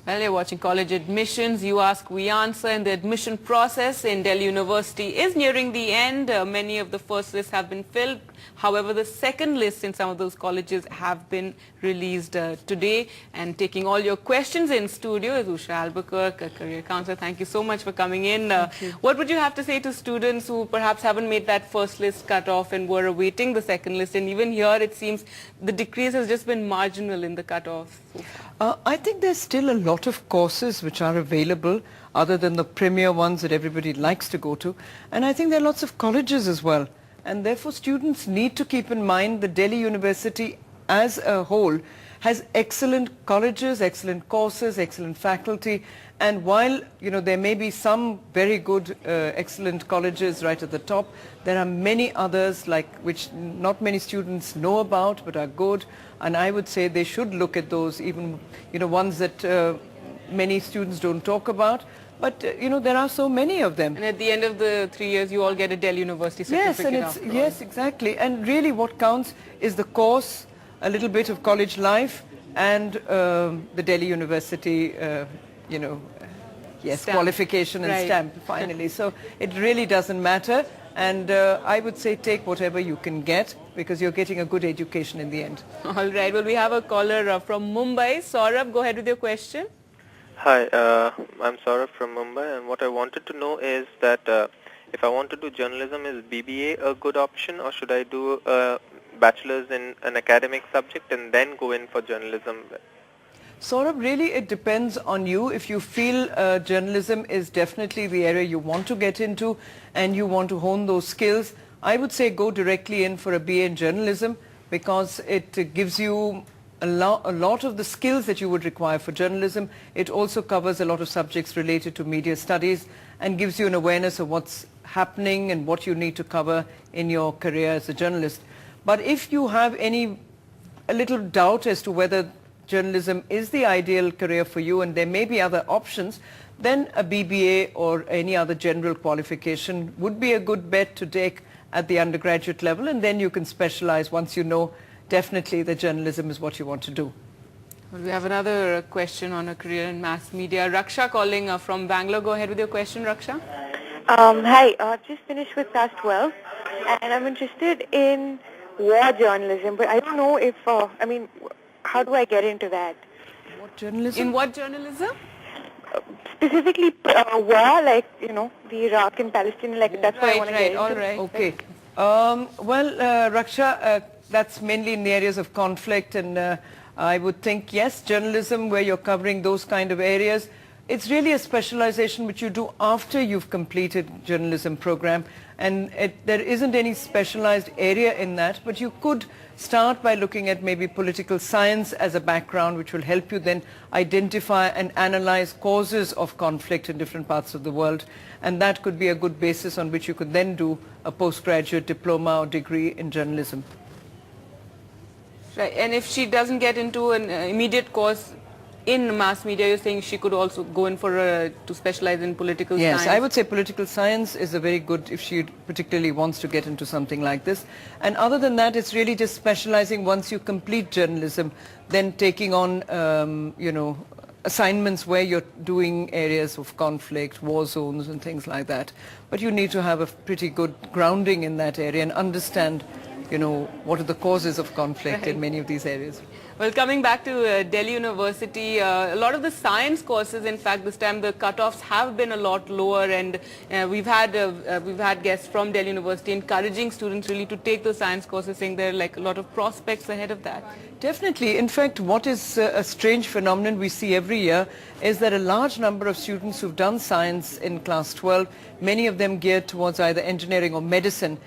Well, you're watching College Admissions. You Ask, We Answer, and the admission process in Delhi University is nearing the end. Many of the first lists have been filled. However, the second list in some of those colleges have been released today. And taking all your questions in studio is Usha Alberquerque, a career counselor. Thank you so much for coming in. What would you have to say to students who perhaps haven't made that first list cut off and were awaiting the second list? And even here, it seems the decrease has just been marginal in the cutoff. I think there's still a lot of courses which are available other than the premier ones that everybody likes to go to. And I think there are lots of colleges as well. And therefore students need to keep in mind that Delhi University as a whole has excellent colleges, excellent courses, excellent faculty. And while, you know, there may be some very good, excellent colleges right at the top, there are many others like which not many students know about but are good. And I would say they should look at those, even, you know, ones that many students don't talk about. But, you know, there are so many of them. And at the end of the 3 years, you all get a Delhi University certificate. Yes, and yes, exactly. And really what counts is the course, a little bit of college life, and the Delhi University, you know, Stamp. qualification and stamp, finally. So it really doesn't matter. And I would say take whatever you can get, because you're getting a good education in the end. All right. Well, we have a caller from Mumbai. Saurabh, go ahead with your question. Hi, I'm Saurabh from Mumbai, and what I wanted to know is that if I want to do journalism, is BBA a good option, or should I do a bachelor's in an academic subject and then go in for journalism? Saurabh, really it depends on you. If you feel journalism is definitely the area you want to get into and you want to hone those skills, I would say go directly in for a BA in journalism, because it gives you a lot of the skills that you would require for journalism. It also covers a lot of subjects related to media studies and gives you an awareness of what's happening and what you need to cover in your career as a journalist. But if you have a little doubt as to whether journalism is the ideal career for you and there may be other options, then a BBA or any other general qualification would be a good bet to take at the undergraduate level, and then you can specialize once you know definitely that journalism is what you want to do. Well, we have another question on a career in mass media. Raksha calling from Bangalore. Go ahead with your question, Raksha. Hi, I've just finished with class 12 and I'm interested in war journalism, but I don't know if, I mean, how do I get into that? What journalism? In what journalism? Specifically war, like, you know, the Iraq and Palestine, like that's what I want to get into. All right. Okay. Well, Raksha, that's mainly in the areas of conflict, and I would think, yes, journalism where you're covering those kind of areas, it's really a specialization which you do after you've completed journalism program, and there isn't any specialized area in that, but you could start by looking at maybe political science as a background, which will help you then identify and analyze causes of conflict in different parts of the world, and that could be a good basis on which you could then do a postgraduate diploma or degree in journalism. Right. And if she doesn't get into an immediate course in mass media, you're saying she could also go in for to specialize in political science? Yes, I would say political science is a very good, if she particularly wants to get into something like this. And other than that, it's really just specializing once you complete journalism, then taking on, you know, assignments where you're doing areas of conflict, war zones and things like that. But you need to have a pretty good grounding in that area and understand, you know, what are the causes of conflict in many of these areas. Well, coming back to Delhi University, a lot of the science courses, in fact, this time the cutoffs have been a lot lower, and we've had guests from Delhi University encouraging students really to take those science courses, saying there are like a lot of prospects ahead of that. Definitely. In fact, what is a strange phenomenon we see every year is that a large number of students who've done science in class 12, many of them geared towards either engineering or medicine,